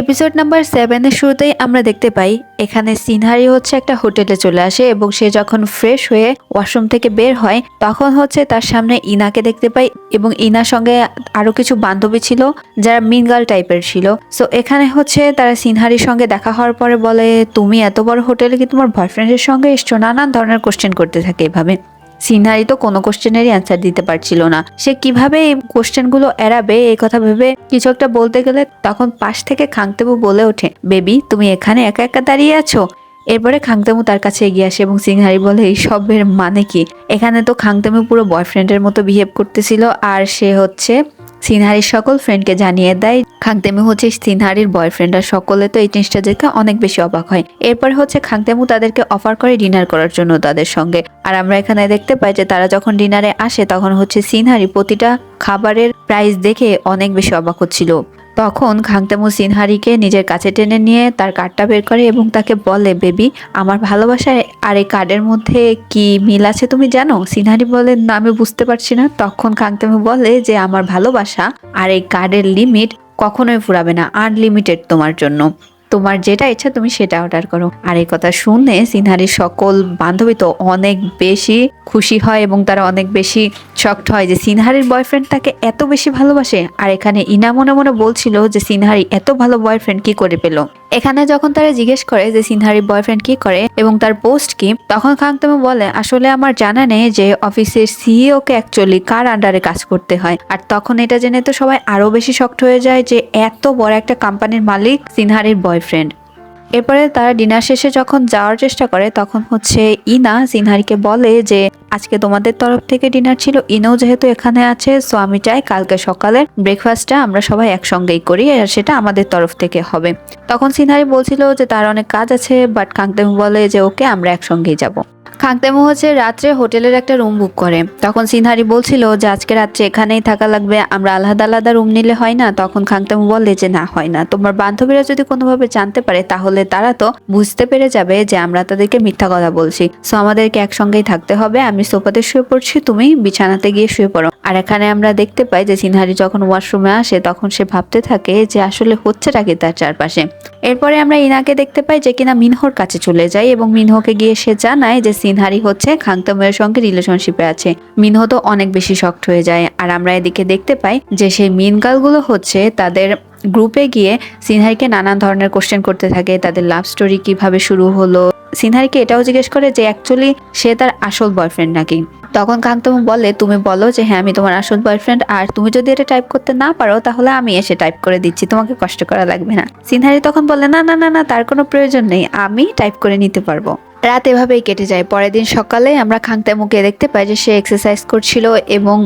Episode number 7 এর শুরুতেই আমরা দেখতে পাই এখানে সিনহারি হচ্ছে একটা হোটেলে চলে আসে এবং সে যখন ফ্রেশ হয়ে ওয়াশরুম থেকে বের হয় তখন হচ্ছে তার সামনে ইনাকে দেখতে পাই এবং ইনার সঙ্গে আরো কিছু বান্ধবী ছিল যারা মিনগাল টাইপের ছিল। সো এখানে হচ্ছে তারা সিনহারির সঙ্গে দেখা হওয়ার পরে বলে, তুমি এত বড় হোটেলে কি তোমার বয়ফ্রেন্ডের সঙ্গে এসছো? নানান ধরনের কোশ্চেন করতে থাকে এভাবে। সিনহারি তো কোনো কোশ্চেনেরই অ্যান্সার দিতে পারছিল না, সে কিভাবে এই কোশ্চেনগুলো এড়াবে এই কথা ভেবে কিছু একটা বলতে গেলে তখন পাশ থেকে খাংতেবু বলে ওঠে, বেবি তুমি এখানে একা একা দাঁড়িয়ে আছো? এরপরে খাংতেমু তার কাছে এগিয়ে আসে এবং সিনহারি বলে, এই সবের মানে কি? এখানে তো খাংতেমু পুরো বয়ফ্রেন্ডের মতো বিহেভ করতেছিল আর সে হচ্ছে সিনহারির সকল ফ্রেন্ডকে জানিয়ে দেয় খাংতেমু হচ্ছে সিনহারির বয়ফ্রেন্ড। আর সকলে তো এই জিনিসটা দেখে অনেক বেশি অবাক হয়। এরপর হচ্ছে খাংতেমু তাদেরকে অফার করে ডিনার করার জন্য তাদের সঙ্গে। আর আমরা এখানে দেখতে পাই যে তারা যখন ডিনারে আসে তখন হচ্ছে সিনহারি প্রতিটা খাবারের প্রাইস দেখে অনেক বেশি অবাক হচ্ছিল। তখন খাংতেমু সিনহারিকে নিজের কাছে টেনে নিয়ে তার কার্ডটা বের করে এবং তাকে বলে, বেবি আমার ভালোবাসায় আর এই কার্ডের মধ্যে কি মিল আছে তুমি জানো? সিনহারি বলে, না আমি বুঝতে পারছি না। তখন খাংতেমু বলে যে আমার ভালোবাসা আর এই কার্ডের লিমিট কখনোই ফুরাবে না, আনলিমিটেড তোমার জন্য, তোমার যেটা ইচ্ছা তুমি সেটা অর্ডার করো। আর এই কথা শুনে সিনহারির সকল বান্ধবী তো অনেক বেশি খুশি হয় এবং তারা অনেক বেশি শকড হয় যে সিনহারির বয়ফ্রেন্ড তাকে এত বেশি ভালোবাসে। আর এখানে ইনা মনে মনে বলছিল যে সিনহারি এত ভালো বয়ফ্রেন্ড কি করে পেল। এখানে যখন তারা জিজ্ঞেস করে যে সিনহারির বয়ফ্রেন্ড কি করে এবং তার পোস্ট কি, তখন খাংতেমু বলে, আসলে আমার জানা নেই যে অফিসের সিইও কে অ্যাকচুয়ালি কার আন্ডারে কাজ করতে হয়। আর তখন এটা জেনে তো সবাই আরো বেশি শকড হয়ে যায় যে এত বড় একটা কোম্পানির মালিক সিনহারির বয়ফ্রেন্ড। এরপরে তারা ডিনার শেষে যখন যাওয়ার চেষ্টা করে তখন হচ্ছে ইনা সিনহারিকে বলে যে আজকে তোমাদের তরফ থেকে ডিনার ছিল, ইনাও যেহেতু এখানে আছে সো আমি চাই কালকে সকালের ব্রেকফাস্টটা আমরা সবাই একসঙ্গেই করি আর সেটা আমাদের তরফ থেকে হবে। তখন সিনহারি বলছিল যে তার অনেক কাজ আছে, বাট খাংতেমু বলে যে ওকে আমরা একসঙ্গেই যাব। খাংতেমু হচ্ছে রাত্রে হোটেলের একটা রুম বুক করে। তখন সিনহারি বলছিল যে আজকে রাত্রে এখানেই থাকা লাগবে, আমরা আলাদা আলাদা রুম নিলে হয় না? তখন খাংতেমু বলে যে না হয় না, তোমার বান্ধবীরা যদি কোনোভাবে জানতে পারে তাহলে তারা তো বুঝতে পেরে যাবে যে আমরা তাদেরকে মিথ্যা কথা বলছি। সো আমাদেরকে একসঙ্গেই থাকতে হবে, আমি সোফাতে শুয়ে পড়ছি, তুমি বিছানাতে গিয়ে শুয়ে পড়ো। আর এখানে আমরা দেখতে পাই যে সিনহারি যখন ওয়াশরুমে আসে তখন সে ভাবতে থাকে যে আসলে হচ্ছেটা কি তার চারপাশে। এরপরে আমরা ইনাকে দেখতে পাই যে কিনা মিনহোর কাছে চলে যায় এবং মিনহোকে গিয়ে সে জানায় যে সিনহারি হচ্ছে খাংতেমুয়ের সঙ্গে রিলেশনশিপে আছে। মিনহো তো অনেক বেশি শকড হয়ে যায়। আর আমরা এদিকে দেখতে পাই যে সেই মিনগালগুলো হচ্ছে তাদের গ্রুপে গিয়ে সিনহারিকে নানান ধরনের কোশ্চেন করতে থাকে, তাদের লাভ স্টোরি কিভাবে শুরু হলো। সিনহারিকে এটাও জিজ্ঞেস করে যে অ্যাকচুয়ালি সে তার আসল বয়ফ্রেন্ড নাকি। তখন খাংতেমু বলে, তুমি বলো যে হ্যাঁ আমি তোমার আসল বয়ফ্রেন্ড, আর তুমি যদি এটা টাইপ করতে না পারো তাহলে আমি এসে টাইপ করে দিচ্ছি, তোমাকে কষ্ট করা লাগবে না। সিনহারি তখন বলে, না না না না, তার কোনো প্রয়োজন নেই, আমি টাইপ করে নিতে পারবো। রাত এভাবেই কেটে যায়। পরের দিন সকালে আমরা খাংতেমুকে দেখতে পাই যে সে এক্সারসাইজ করছিল এবং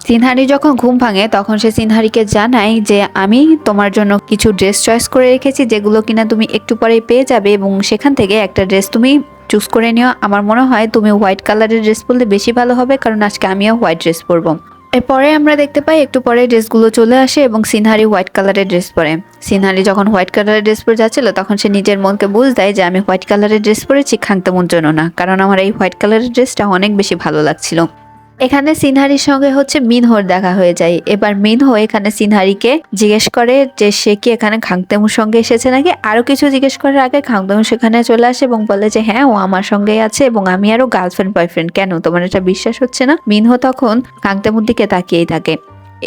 সিনহারি যখন ঘুম ভাঙে তখন সে সিনহারিকে জানায় যে আমি তোমার জন্য কিছু ড্রেস চয়েস করে রেখেছি যেগুলো কিনা তুমি একটু পরেই পেয়ে যাবে এবং সেখান থেকে একটা ড্রেস তুমি চুজ করে নিও। আমার মনে হয় তুমি হোয়াইট কালারের ড্রেস পরলে বেশি ভালো হবে, কারণ আজকে আমিও হোয়াইট ড্রেস পরবো। এরপরে আমরা দেখতে পাই একটু পরে ড্রেসগুলো চলে আসে এবং সিনহারি হোয়াইট কালারের ড্রেস পরে। সিনহারি যখন হোয়াইট কালারের ড্রেস পরে যাচ্ছিল তখন সে নিজের মনকে বুঝ দেয় যে আমি হোয়াইট কালারের ড্রেস পরেছি খাংতেমুর জন্য না, কারণ আমার এই হোয়াইট কালারের ড্রেসটা অনেক বেশি ভালো লাগছিল। এখানে সিনহারির সঙ্গে হচ্ছে মিনহোর দেখা হয়ে যায়। এবার মিনহো এখানে সিনহারিকে জিজ্ঞেস করে যে সে কি এখানে খাংতেমুর সঙ্গে এসেছে নাকি। আরো কিছু জিজ্ঞেস করার আগে খাংতেমু সেখানে চলে আসে এবং বলে যে হ্যাঁ ও আমার সঙ্গেই আছে এবং আমি আরো গার্লফ্রেন্ড বয়ফ্রেন্ড, কেন তোমার এটা বিশ্বাস হচ্ছে না? মিনহো তখন খাংতেমুর দিকে তাকিয়েই থাকে।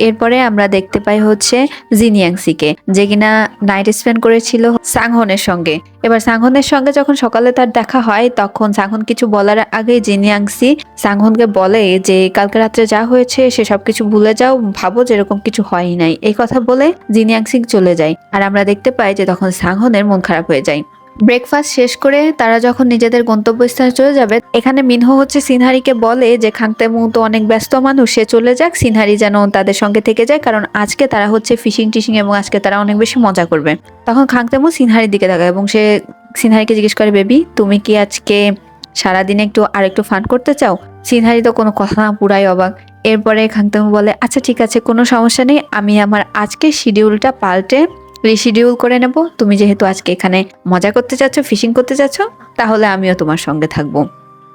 এরপরে আমরা দেখতে পাই হচ্ছে জিনিয়াংসিকে, যে কিনা নাইট স্পেন্ড করেছিল সাংহনের সঙ্গে। এবার সাংহনের সঙ্গে যখন সকালে তার দেখা হয় তখন সাংহন কিছু বলার আগে জিনিয়াংসি সাংহনকে বলে যে কালকে রাত্রে যা হয়েছে সে সবকিছু ভুলে যাও, ভাবো যেরকম কিছু হয়ই নাই। এই কথা বলে জিনিয়াংসি চলে যায়। আর আমরা দেখতে পাই যে তখন সাংহনের মন খারাপ হয়ে যায়। ব্রেকফাস্ট শেষ করে তারা যখন নিজেদের গন্তব্যস্থানে চলে যাবে এখানে মিনহো হচ্ছে সিনহারিকে বলে যে খাংতেমু তো অনেক ব্যস্ত মানুষ, সে চলে যাক, সিনহারি যেন তাদের সঙ্গে থেকে যায়, কারণ আজকে তারা হচ্ছে ফিশিং টিশিং এবং আজকে তারা অনেক বেশি মজা করবে। তখন খাংতেমু সিনহারির দিকে তাকায় এবং সে সিনহারিকে জিজ্ঞেস করে, বেবি তুমি কি আজকে সারাদিনে আরেকটু ফান করতে চাও? সিনহারি তো কোনো কথা না, পুরাই অবাক। এরপরে খাংতেমু বলে, আচ্ছা ঠিক আছে, কোনো সমস্যা নেই, আমি আমার আজকে শিডিউলটা পাল্টে রিশিডিউল করে নেব, তুমি যেহেতু আজকে এখানে মজা করতে চাচ্ছ, ফিশিং করতে চাচ্ছ, তাহলে আমিও তোমার সঙ্গে থাকবো।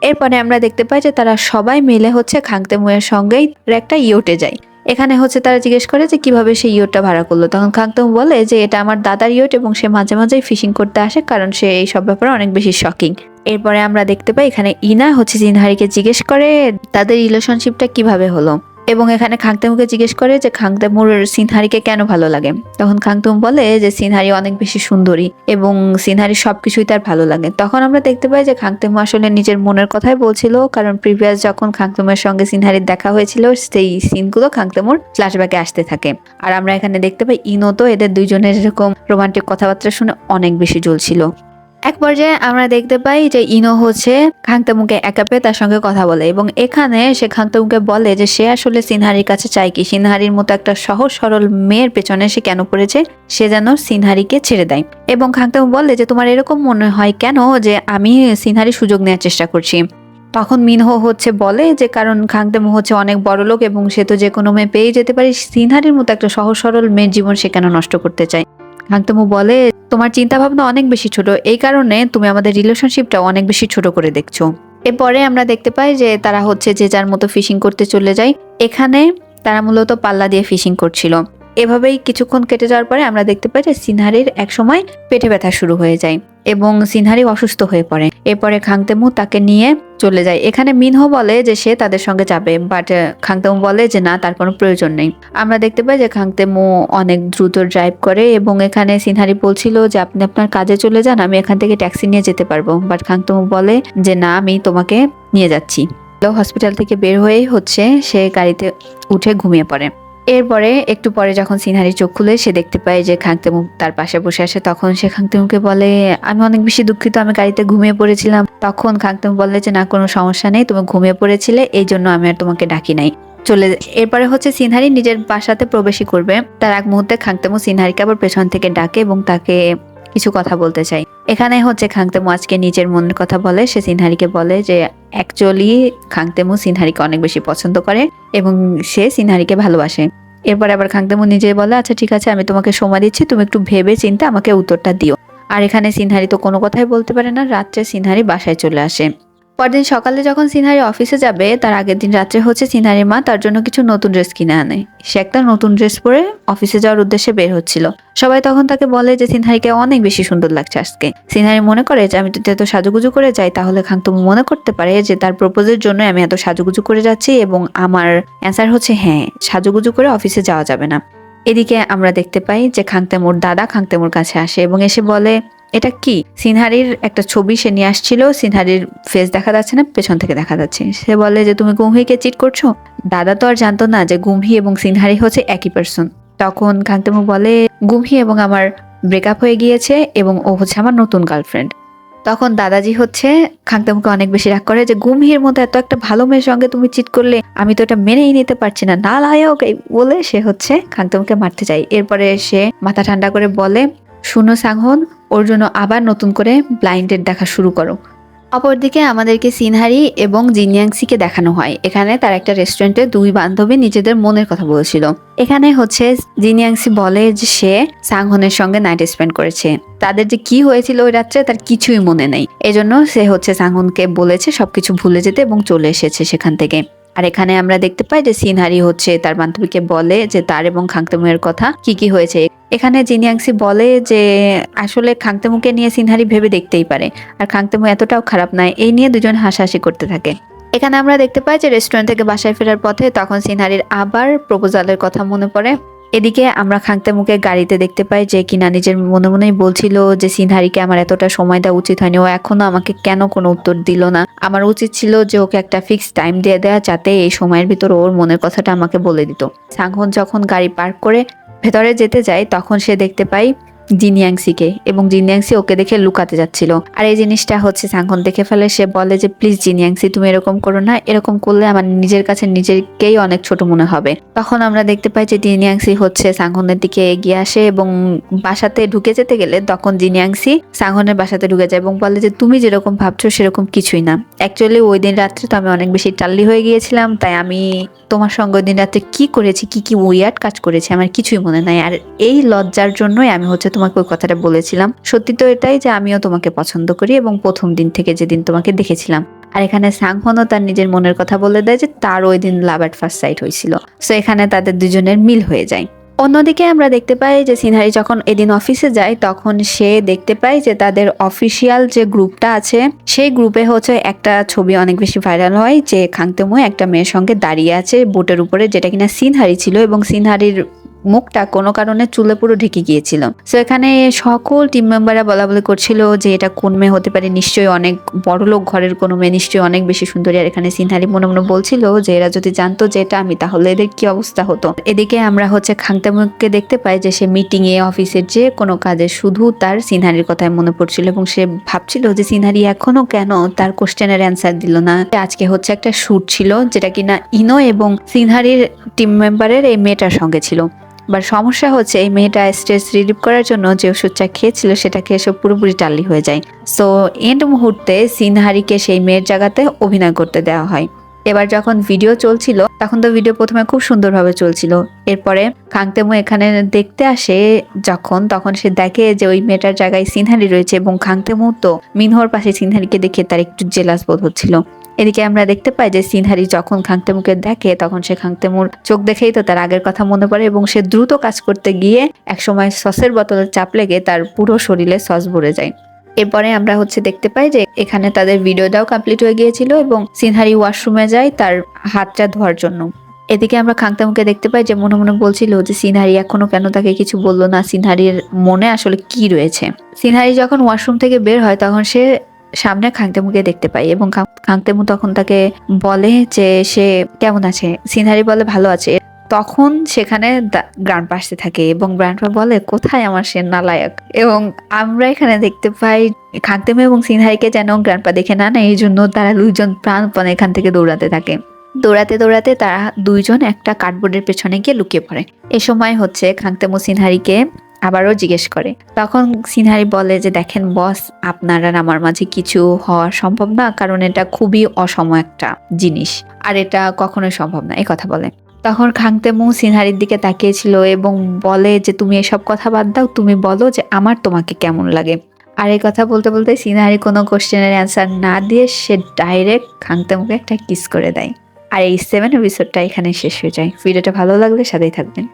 এরপরে আমরা দেখতে পাই যে তারা সবাই মিলে হচ্ছে খাংতেমুয়ের সঙ্গেই একটা ইয়োটে যায়। এখানে হচ্ছে তারা জিজ্ঞেস করে যে কিভাবে সে ইয়টটা ভাড়া করলো, তখন খাংতম বলে যে এটা আমার দাদার ইয়ট এবং সে মাঝে মাঝেই ফিশিং করতে আসে কারণ সে এই সব ব্যাপারে অনেক বেশি শকিং। এরপরে আমরা দেখতে পাই এখানে ইনা হচ্ছে জিনহারিকে জিজ্ঞেস করে তাদের রিলেশনশিপটা কিভাবে হলো, এবং এখানে খাংতেমুকে জিজ্ঞেস করে যে খাংতেমুর সিনহারিকে কেন ভালো লাগে। তখন খাংতেমু বলে যে সিনহারি অনেক বেশি সুন্দরী এবং সিনহারি সবকিছুই তার ভালো লাগে। তখন আমরা দেখতে পাই যে খাংতেমু আসলে নিজের মনের কথাই বলছিল, কারণ প্রিভিয়াস যখন খাংতেমুর সঙ্গে সিনহারির দেখা হয়েছিল সেই সিনগুলো খাংতেমুর ফ্ল্যাশব্যাকে আসতে থাকে। আর আমরা এখানে দেখতে পাই ইনো তো এদের দুইজনের এরকম রোমান্টিক কথাবার্তা শুনে অনেক বেশি জ্বলছিল। এক পর্যায়ে আমরা দেখতে পাই যে ইনো হচ্ছে খাংতেমুকে একা পেয়ে তার সঙ্গে কথা বলে, এবং এখানে সে খাংতেমুকে বলে যে সে আসলে সিনহারির কাছে চায় কি, সিনহারির মতো একটা সহজ সরল মেয়ের পেছনে সে কেন পড়েছে, সে যেন সিনহারিকে ছেড়ে দেয়। এবং খাংতেমু বলে যে তোমার এরকম মনে হয় কেন যে আমি সিনহারির সুযোগ নেওয়ার চেষ্টা করছি। তখন মিনহো হচ্ছে বলে যে কারণ খাংতেমু হচ্ছে অনেক বড় লোক এবং সে তো যে কোনো মেয়ে পেয়ে যেতে পারে, সিনহারির মতো একটা সহজ সরল মেয়ের জীবন সে কেন নষ্ট করতে চায়। খাংতেমু বলে তোমার চিন্তা ভাবনা অনেক বেশি ছোট, এই কারণে তুমি আমাদের রিলেশনশিপটা অনেক বেশি ছোট করে দেখছো। এরপরে আমরা দেখতে পাই যে তারা হচ্ছে যে যার মতো ফিশিং করতে চলে যায়। এখানে তারা মূলত পাল্লা দিয়ে ফিশিং করছিল। এভাবেই কিছুক্ষণ কেটে যাওয়ার পরে আমরা দেখতে পাই যে সিনহারির এক সময় পেটে ব্যথা শুরু হয়ে যায় এবং সিনহারি অসুস্থ হয়ে পড়ে। এরপরে খাংতেমু তাকে নিয়ে চলে যায়। এখানে মিনহো বলে যে সে তাদের সঙ্গে যাবে, বাট খাংতেমু বলে যে না, তার কোনো প্রয়োজন নেই। আমরা দেখতে পাই যে খাংতেমু অনেক দ্রুত ড্রাইভ করে এবং এখানে সিনহারি বলছিল যে আপনি আপনার কাজে চলে যান, আমি এখান থেকে ট্যাক্সি নিয়ে যেতে পারবো, বাট খাংতেমু বলে যে না, আমি তোমাকে নিয়ে যাচ্ছি। হসপিটাল থেকে বের হয়েই হচ্ছে সে গাড়িতে উঠে ঘুমিয়ে পড়ে। এরপরে একটু পরে যখন সিনহারি চোখ খুলে সে দেখতে পায় যে খাংতেমু তার পাশে বসে আসে, তখন সে খাংতেমুকে বলে আমি অনেক বেশি দুঃখিত, আমি গাড়িতে ঘুমিয়ে পড়েছিলাম। তখন খাংতেমু বলে যে না, কোনো সমস্যা নেই, তুমি ঘুমিয়ে পড়েছিলে এই জন্য আমি আর তোমাকে ডাকি নাই, চলে। এরপরে হচ্ছে সিনহারি নিজের বাসাতে প্রবেশই করবে, তার এক মুহূর্তে খাংতেমু সিনহারিকে আবার পেছন থেকে ডাকে এবং তাকে কিছু কথা বলতে চাই। এখানে হচ্ছে খাংতেমু আজকে নিজের মনের কথা বলে, সে সিনহারিকে বলে যে অ্যাকচুয়ালি খাংতেমু সিনহারিকে অনেক বেশি পছন্দ করে এবং সে সিনহারিকে ভালোবাসে। এরপর আবার খাংতেমু নিজে বলে আচ্ছা ঠিক আছে, আমি তোমাকে সময় দিচ্ছি, তুমি একটু ভেবে চিন্তে আমাকে উত্তরটা দিও। আর এখানে সিনহারি তো কোনো কথাই বলতে পারে না। রাত্রে সিনহারি বাসায় চলে আসে। পরদিন সকালে যখন সিনহারি অফিসে যাবে তার আগের দিন রাত্রে হচ্ছে সিনহারির মা তার জন্য কিছু নতুন ড্রেস কিনে আনে। সে একটা নতুন ড্রেস পরে অফিসে যাওয়ার উদ্দেশ্যে বের হচ্ছিল। সবাই তখন তাকে বলে যে সিনহারিকে অনেক বেশি সুন্দর লাগছে আজকে। সিনহারি মনে করে যে আমি যদি এত সাজুগুজু করে যাই তাহলে খাংতেমু মনে করতে পারে যে তার প্রপোজের জন্য আমি এত সাজুগুজু করে যাচ্ছি, এবং আমার অ্যান্সার হচ্ছে হ্যাঁ, সাজুগুজু করে অফিসে যাওয়া যাবে না। এদিকে আমরা দেখতে পাই যে খাংতেমুর দাদা খাংতেমুর কাছে আসে এবং এসে বলে এটা কি। সিনহারির একটা ছবি সে নিয়ে আসছিল, সিনহারির ফেস দেখা যাচ্ছে না, পেছন থেকে দেখা যাচ্ছে। সে বলে যে তুমি গুমহিকে চিট করছো। দাদা তো আর জানতো না যে গুমহি এবং সিনহারি হচ্ছে একই পার্সন। তখন খাংতেমু বলে গুমহি এবং আমার ব্রেকআপ হয়ে গিয়েছে এবং ও হচ্ছে আমার নতুন গার্লফ্রেন্ড। তখন দাদাজি হচ্ছে খাংতেমুকে অনেক বেশি রাগ করে যে গুমহির মতো এত একটা ভালো মেয়ের সঙ্গে তুমি চিট করলে, আমি তো এটা মেনেই নিতে পারছি না, না লায়ক, এই বলে সে হচ্ছে খাংতেমুকে মারতে চায়। এরপরে সে মাথা ঠান্ডা করে বলে শুনো সাংহন, ওর জন্য আবার নতুন করে ব্লাইন্ডেড দেখা শুরু করো। অপরদিকে আমাদেরকে সিনহারি এবং জিনিয়াংসিকে দেখানো হয়। এখানে তার একটা রেস্টুরেন্টে দুই বান্ধবী নিজেদের মনের কথা বলছিল। এখানে হচ্ছে জিনিয়াংসি বলে যে সে সাংহনের সঙ্গে নাইট স্পেন্ড করেছে, তাদের যে কি হয়েছিল ওই রাত্রে তার কিছুই মনে নেই। এজন্য সে হচ্ছে সাংহনকে বলেছে সবকিছু ভুলে যেতে এবং চলে এসেছে সেখান থেকে। আর এখানে আমরা দেখতে পাই যে সিনহারি হচ্ছে তার বান্ধবীকে বলে যে তার এবং খাংতেমুয়ের কথা কি কি হয়েছে। এখানে জিনিয়াংসি বলে যে আসলে খাংতেমুকে নিয়ে সিনহারি ভেবে দেখতেই পারে, আর খাংতেমু এতটাও খারাপ নয়। এই নিয়ে দুজন হাসাহাসি করতে থাকে। এখানে আমরা দেখতে পাই যে রেস্টুরেন্ট থেকে বাসায় ফেরার পথে তখন সিনহারির আবার প্রপোজালের কথা মনে পড়ে। এদিকে আমরা খাংতেমুকে গাড়িতে দেখতে পাই যে কিনা নিজের মনে মনেই বলছিল যে সিনহারিকে আমার এতটা সময় দেওয়া উচিত হয়নি, ও এখনো আমাকে কেন কোনো উত্তর দিল না, আমার উচিত ছিল যে ওকে একটা ফিক্স টাইম দিয়ে দেওয়া যাতে এই সময়ের ভিতর ওর মনের কথাটা আমাকে বলে দিত। সাংহন যখন গাড়ি পার্ক করে ভেতরে যেতে যায় তখন সে দেখতে পাই জিনিয়াংসিকে, এবং জিনিয়াংসি ওকে দেখে লুকাতে যাচ্ছিল। আর এই জিনিসটা হচ্ছে সাংহন দেখে ফেলে। সে বলে যে প্লিজ জিনিয়াংসি তুমি এরকম করো না, এরকম করলে আমার নিজের কাছে নিজেকেই অনেক ছোট মনে হবে। তখন আমরা দেখতে পাই যে জিনিয়াংসি হচ্ছে সাংহনের দিকে এগিয়ে আসে এবং বাসাতে ঢুকে যেতে গেলে তখন জিনিয়াংসি সাংহনের বাসাতে ঢুকে যায় এবং বলে যে তুমি যেরকম ভাবছো সেরকম কিছুই না, অ্যাকচুয়ালি ওই দিন রাত্রে তো আমি অনেক বেশি টাল্লি হয়ে গিয়েছিলাম, তাই আমি তোমার সঙ্গে ওই দিন রাত্রে কি করেছি, কি উইয়ার্ড কাজ করেছি আমার কিছুই মনে নাই। আর এই লজ্জার জন্যই আমি হচ্ছে তোমাকে ওই কথাটা বলেছিলাম। সত্যি তো এটাই যে আমিও তোমাকে পছন্দ করি এবং প্রথম দিন থেকে যেদিন তোমাকে দেখেছিলাম, আর এখানে সাংহনও তার নিজের মনের কথা বলে দেয় যে তার ওই দিন লাভ এট ফার্স্ট সাইট হয়েছিল। সো এখানে তাদের দুজনের মিল হয়ে যায়। অন্যদিকে আমরা দেখতে পাই যে সিনহারি যখন এদিন অফিসে যায় তখন সে দেখতে পায় যে তাদের অফিসিয়াল যে গ্রুপটা আছে সেই গ্রুপে হচ্ছে একটা ছবি অনেক বেশি ভাইরাল হয় যে খাংতেমু একটা মেয়ের সঙ্গে দাঁড়িয়ে আছে বোটের উপরে, যেটা কিনা সিনহারি ছিল এবং সিনহারির মুখটা কোনো কারণে চুলে পুরো ঢেকে গিয়েছিল। সো এখানে সকল টিম মেম্বাররা বলা বলি করছিল যে এটা কোন মেয়ে হতে পারে, নিশ্চয়ই অনেক বড়লোক ঘরের কোনো মেয়ে, নিশ্চয়ই অনেক বেশি সুন্দরী। আর এখানে সিনহারি মনে মনে বলছিল যে এরা যদি জানতো যে এটা আমি তাহলে এদের কি অবস্থা হতো। এদিকে আমরা হচ্ছে খাংতেমুকে দেখতে পাই যে সে মিটিং এ অফিসের যে কোনো কাজে শুধু তার সিনহারির কথাই মনে পড়ছিল এবং সে ভাবছিল যে সিনহারি এখনো কেন তার কোশ্চেনের অ্যান্সার দিল না। আজকে হচ্ছে একটা শুট ছিল যেটা কিনা ইনো এবং সিনহারির টিম মেম্বারের এই মেয়েটার সঙ্গে ছিল। বাট সমস্যা হচ্ছে এই মেয়েটা স্ট্রেস রিলিভ করার জন্য যে ওষুধটা খেয়েছিল সেটা খেয়ে সব পুরোপুরি টালি হয়ে যায়। সো এন্ড মুহূর্তে সিনহারিকে সেই মেয়ের জায়গাতে অভিনয় করতে দেওয়া হয়। এবার যখন ভিডিও চলছিল তখন তো ভিডিও প্রথমে খুব সুন্দরভাবে চলছিল, এরপরে খাংতেমু এখানে দেখতে আসে তখন সে দেখে যে ওই মেয়েটার জায়গায় সিনহারি রয়েছে এবং খাংতেমু তো মিনহোর পাশে সিনহারিকে দেখে তার একটু জেলাস বোধ হচ্ছিল। এদিকে আমরা দেখতে পাই যে সিনহারি যখন খাংতেমুকে দেখে তখন সে খাংতেমুর চোখ দেখেই তো তার আগের কথা মনে পড়ে এবং সে দ্রুত কাজ করতে গিয়ে একসময় সসের বোতলে চাপ লেগে তার পুরো শরীরে সস ভরে যায়। এরপরে আমরা হচ্ছে দেখতে পাই যে এখানে তাদের ভিডিওটাও কমপ্লিট হয়ে গিয়েছিল এবং সিনহারি ওয়াশরুমে যায় তার হাতটা ধোয়ার জন্য। এদিকে আমরা খাংতেমুকে দেখতে পাই যে মনে মনে বলছিল যে সিনহারি এখনো কেন তাকে কিছু বললো না, সিনহারির মনে আসলে কি রয়েছে। সিনহারি যখন ওয়াশরুম থেকে বের হয় তখন সে সামনে খাংতেমুকে দেখতে পাই এবং খাংতেমু তখন তাকে বলে যে সে কেমন আছে। সিনহারি বলে ভালো আছে। তখন সেখানে গ্র্যান্ডপা আসতে থাকে এবং গ্র্যান্ডপা বলে কোথায় আমার সে নালায়ক, এবং আমরা এখানে দেখতে পাই খাংতেমু এবং সিনহারিকে যেন গ্র্যান্ডপা দেখে না এই জন্য তারা দুইজন প্রাণপণে এখান থেকে দৌড়াতে থাকে। দৌড়াতে দৌড়াতে তারা দুইজন একটা কার্ডবোর্ডের পেছনে গিয়ে লুকিয়ে পড়ে। এ সময় হচ্ছে খাংতেমু সিনহারিকে আবারও জিজ্ঞেস করে। তখন সিনহারি বলে যে দেখেন বস, আপনার আর আমার মাঝে কিছু হওয়া সম্ভব না, কারণ এটা খুবই অসম একটা জিনিস আর এটা কখনোই সম্ভব না, এই কথা বলে। তখন খাংতেমু সিনহারির দিকে তাকিয়েছিল এবং বলে যে তুমি এসব কথা বাদ দাও, তুমি বলো যে আমার তোমাকে কেমন লাগে। আর এই কথা বলতে বলতে সিনহারি কোনো কোশ্চেনের অ্যান্সার না দিয়ে সে ডাইরেক্ট খাংতেমুকে একটা কিস করে দেয়। আর এই 7 এপিসোডটা এখানে শেষ হয়ে যায়। ভিডিওটা ভালো লাগলে সাথেই থাকবেন।